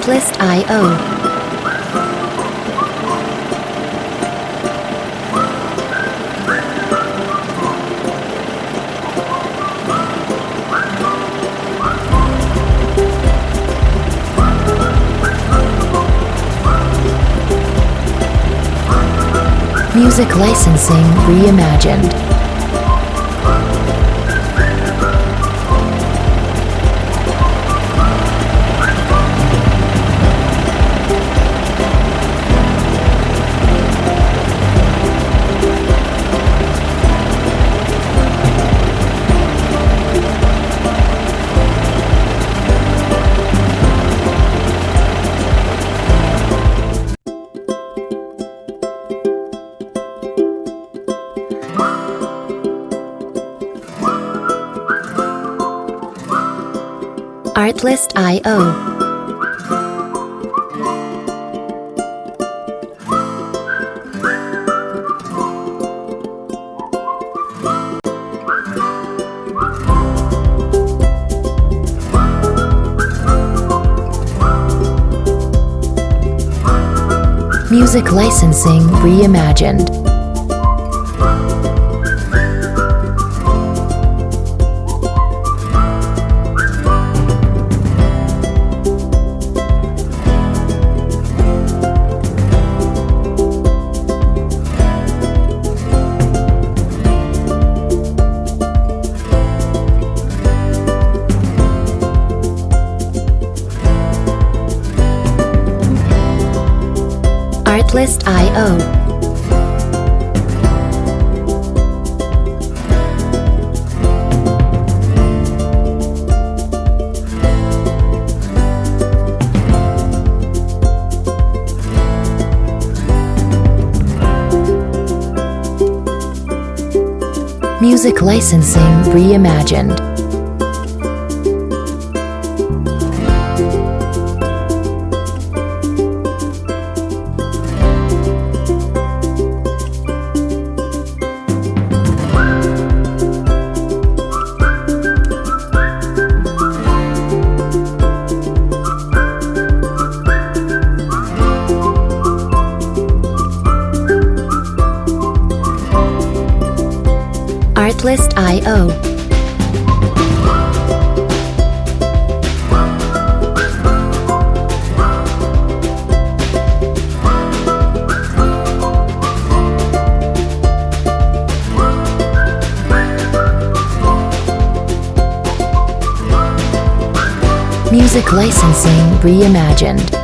Artlist.io. Music licensing reimagined. Artlist.io. Music licensing reimagined. Artlist.io. Music licensing reimagined. Artlist.io. Music licensing reimagined.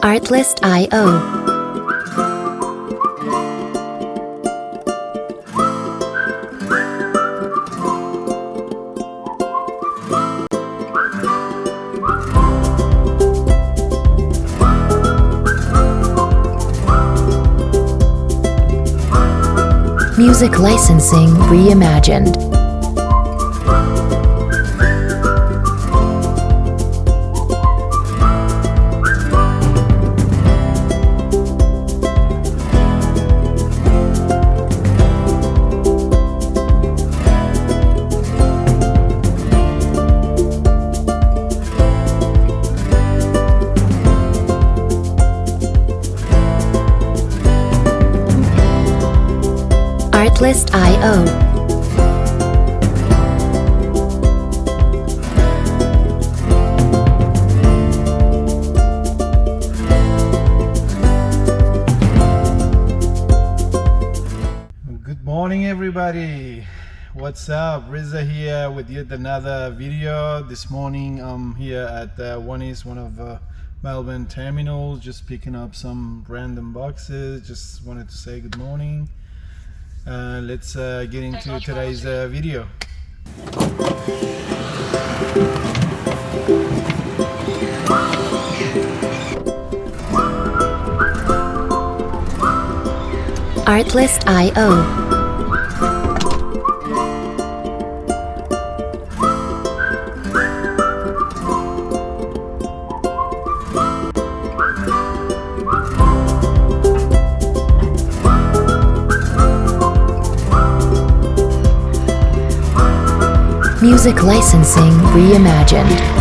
Artlist.io. Music licensing reimagined. Artlist.io. Good morning everybody, what's up? Riza here with yet another video. This morning I'm here at one of Melbourne terminals, just picking up some random boxes. Just wanted to say good morning. Let's get into today's video. Artlist.io. Music licensing reimagined.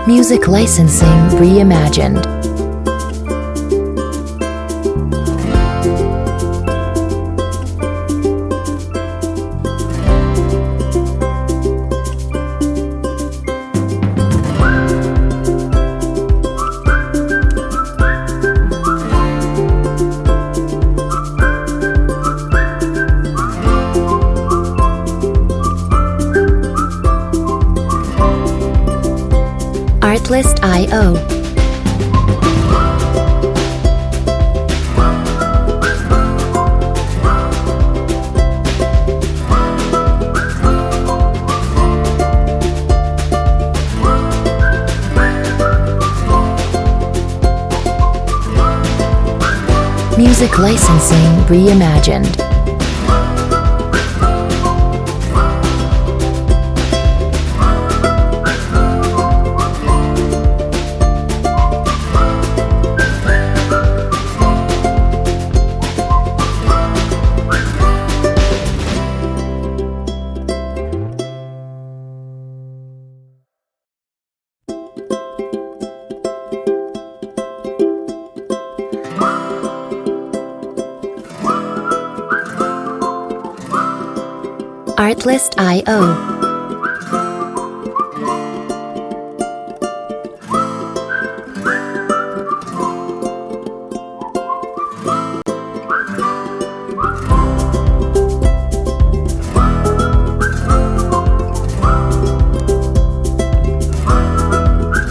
Music licensing reimagined. Artlist.io. Music licensing reimagined. Artlist.io.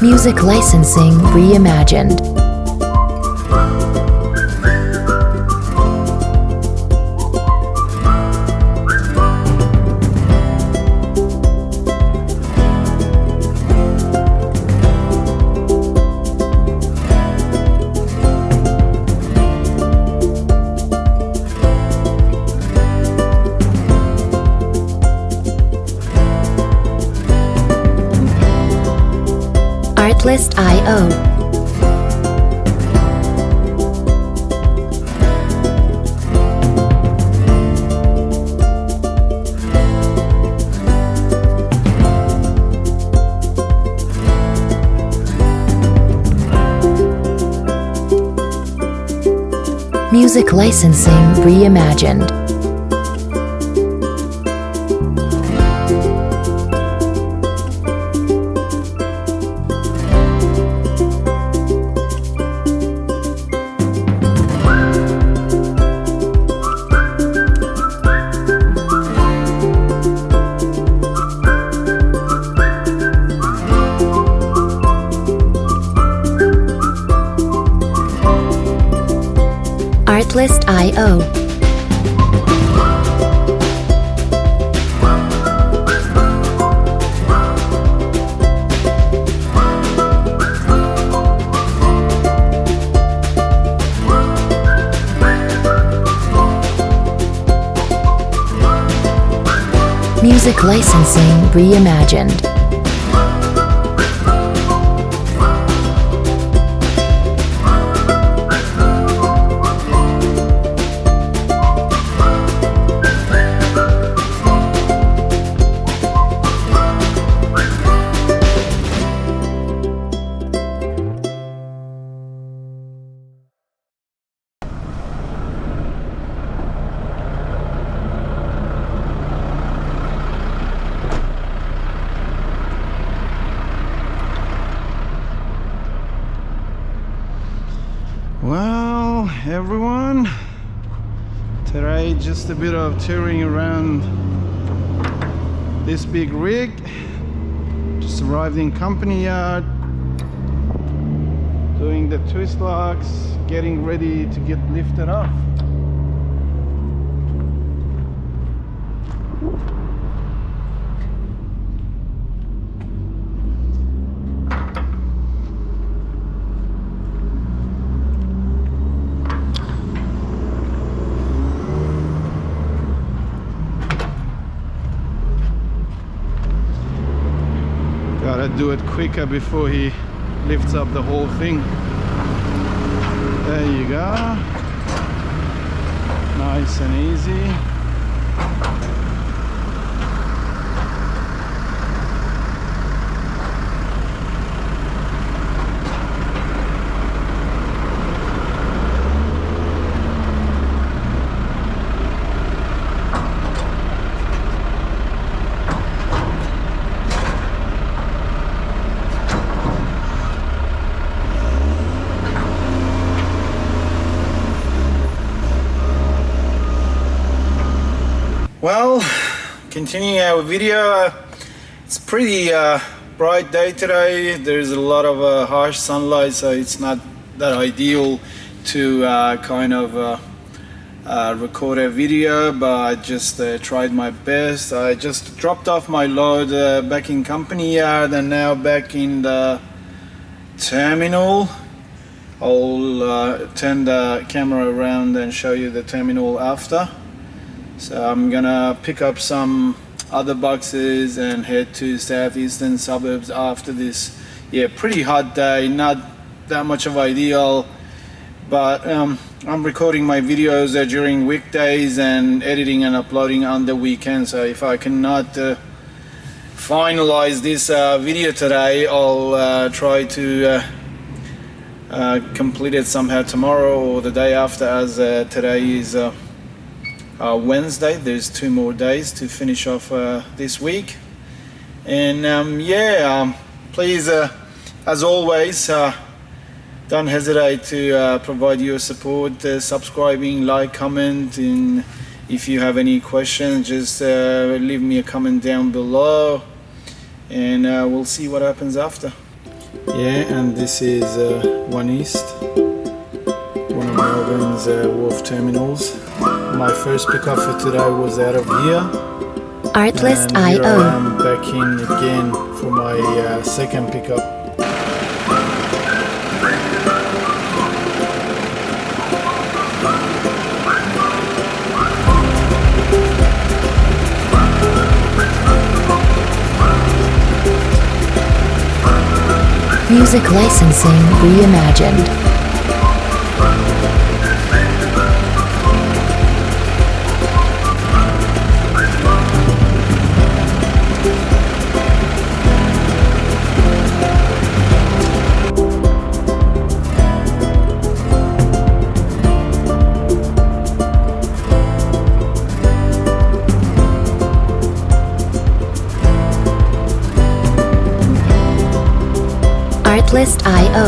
Music licensing reimagined. Artlist.io. Music licensing reimagined. Artlist.io. Music licensing reimagined. Well, everyone, today just a bit of touring around this big rig. Just arrived in company yard, doing the twist locks, getting ready to get lifted off. Gotta do it quicker before he lifts up the whole thing. There you go. Nice and easy. Well, continuing our video, it's pretty bright day today. There's a lot of harsh sunlight, so it's not that ideal to record a video, but I just tried my best. I just dropped off my load back in company yard and now back in the terminal. I'll turn the camera around and show you the terminal after. So I'm gonna pick up some other boxes and head to southeastern suburbs after this. Yeah, pretty hot day, not that much of ideal, but I'm recording my videos during weekdays and editing and uploading on the weekend. So if I cannot finalize this video today, I'll try to complete it somehow tomorrow or the day after, as today is Wednesday. There's 2 more days to finish off this week. And please, as always, don't hesitate to provide your support, subscribing, like, comment, and if you have any questions, just leave me a comment down below, and we'll see what happens after. Yeah, and this is 1 East, one of Melbourne's wharf terminals. My first pickup for today was out of here. Artlist.io. I'm back in again for my second pickup. Music licensing reimagined. Artlist.io.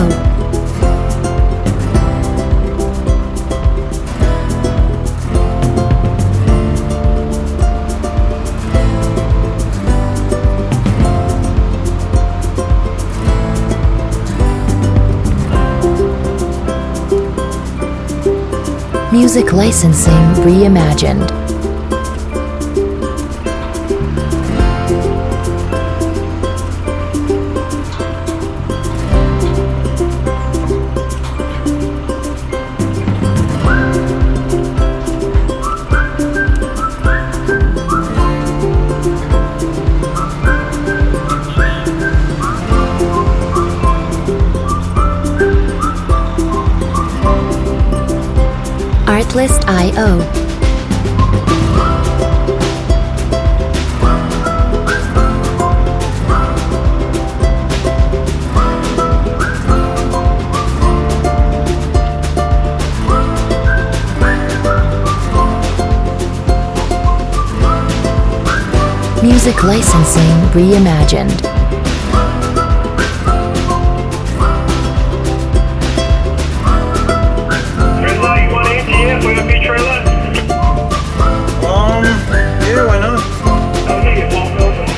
Music licensing reimagined. Artlist.io. Music licensing reimagined. Yeah, why not? Okay, it won't open.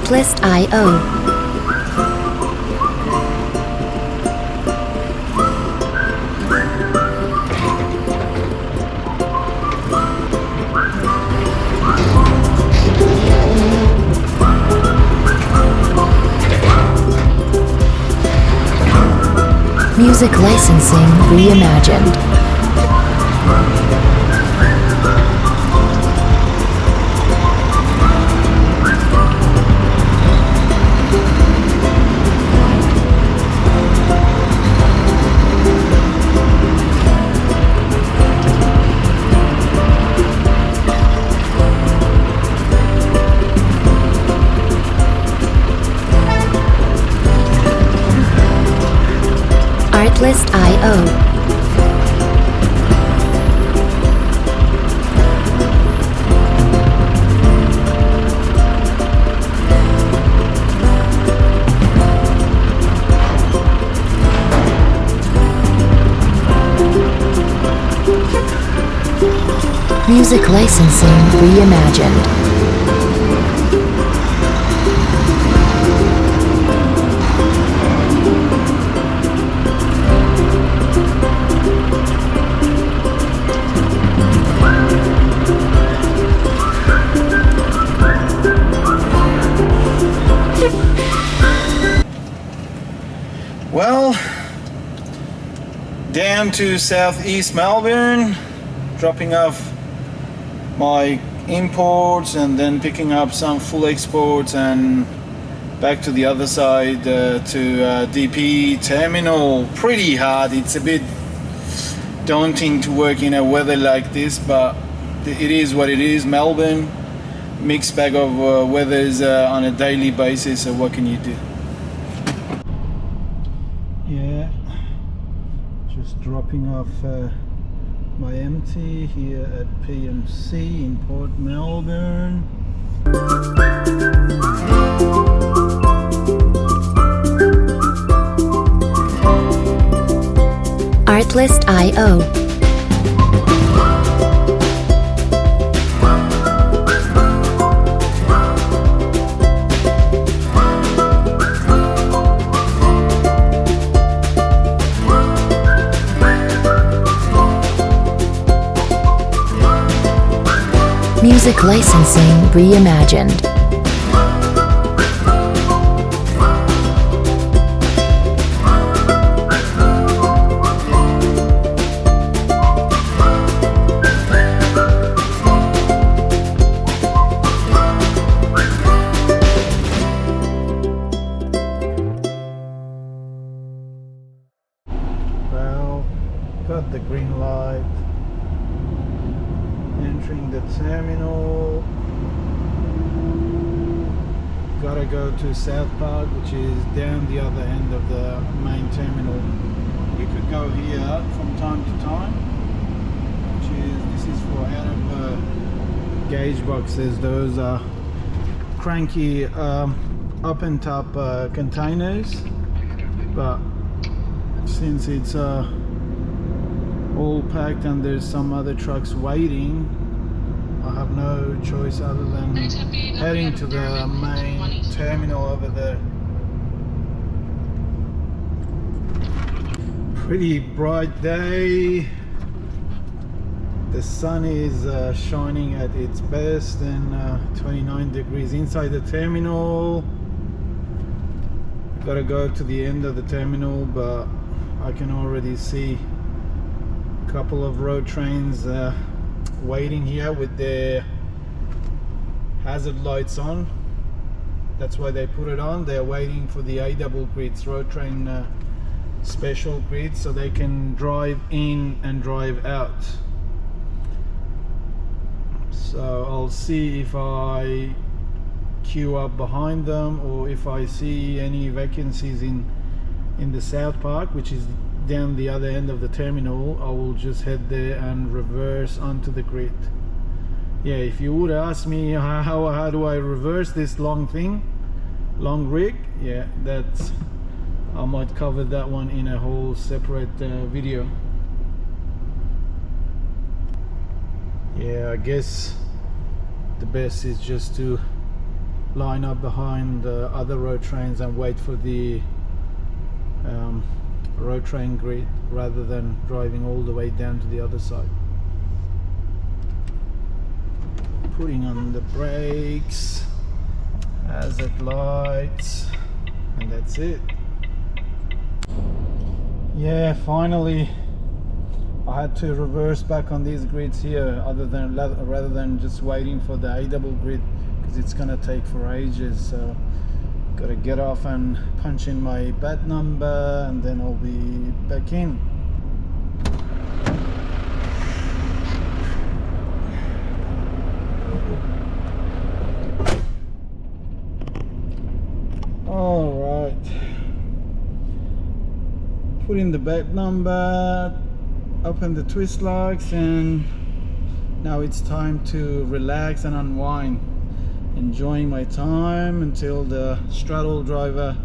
Artlist.io. Music licensing reimagined. Artlist.io. Music licensing reimagined. Well, down to southeast Melbourne, dropping off my imports and then picking up some full exports and back to the other side to DP terminal. Pretty hard. It's a bit daunting to work in a weather like this, but it is what it is. Melbourne, mixed bag of weathers on a daily basis, so what can you do? Yeah, just dropping off my empty here at PMC in Port Melbourne. Artlist.io. Music licensing reimagined. Well, got the green light. Entering the terminal. Gotta go to South Park, which is down the other end of the main terminal. You could go here from time to time, this is for out of gauge boxes. Those are cranky up and top containers, but since it's all packed and there's some other trucks waiting, I have no choice other than heading to the main terminal over there. Pretty bright day. The sun is shining at its best and 29 degrees inside the terminal. Gotta go to the end of the terminal, but I can already see couple of road trains waiting here with their hazard lights on. That's why they put it on. They're waiting for the A-double grids, Roadtrain special grids, so they can drive in and drive out. So I'll see if I queue up behind them or if I see any vacancies in the South Park, which is down the other end of the terminal. I will just head there and reverse onto the grid. Yeah, if you would ask me how do I reverse this long rig, yeah, that's, I might cover that one in a whole separate video. Yeah, I guess the best is just to line up behind the other road trains and wait for the road train grid rather than driving all the way down to the other side. Putting on the brakes, hazard lights, and that's it. Yeah, finally I had to reverse back on these grids here, rather than just waiting for the A-double grid, because it's gonna take for ages. So gotta get off and punch in my bat number, and then I'll be back in. All right, put in the bat number, open the twist locks, and now it's time to relax and unwind, enjoying my time until the straddle driver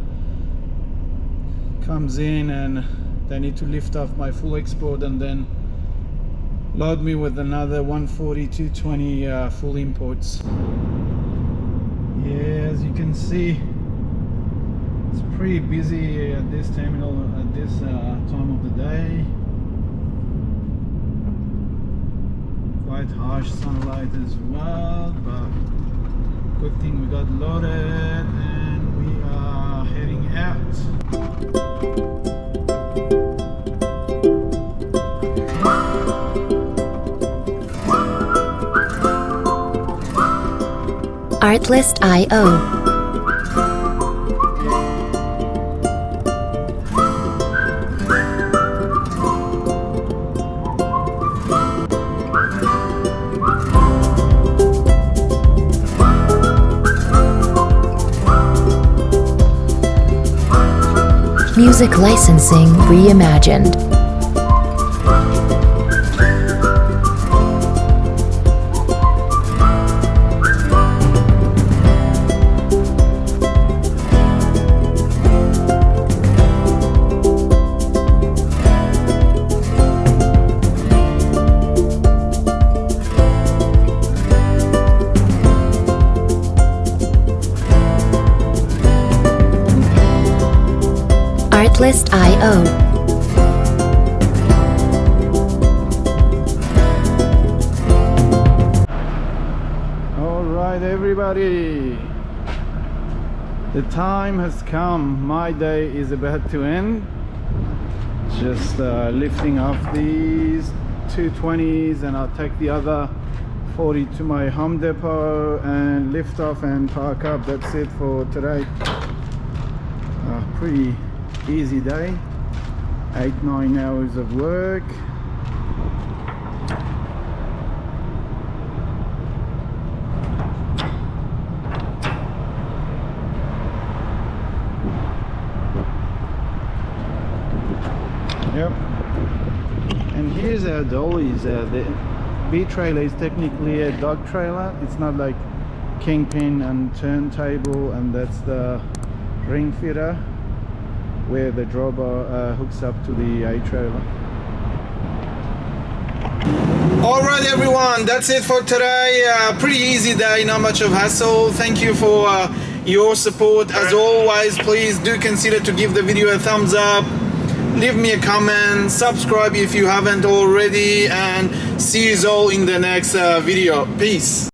comes in and they need to lift off my full export and then load me with another 140 220 full imports. Yeah, as you can see, it's pretty busy at this terminal at this time of the day. Quite harsh sunlight as well, but good thing we got loaded and we are heading out. Artlist.io. Music licensing reimagined. Artlist.io. All right, everybody, the time has come. My day is about to end. Just lifting off these 220s, and I'll take the other 40 to my home depot and lift off and park up. That's it for today. Pretty easy day, 8-9 hours of work. Yep. And here's our dollies. The B trailer is technically a dog trailer. It's not like kingpin and turntable, and that's the ring fitter where the drawbar hooks up to the A-trailer. Alright everyone, that's it for today. Pretty easy day, not much of hassle. Thank you for your support. As always, please do consider to give the video a thumbs up, leave me a comment, subscribe if you haven't already, and see you all in the next video. Peace.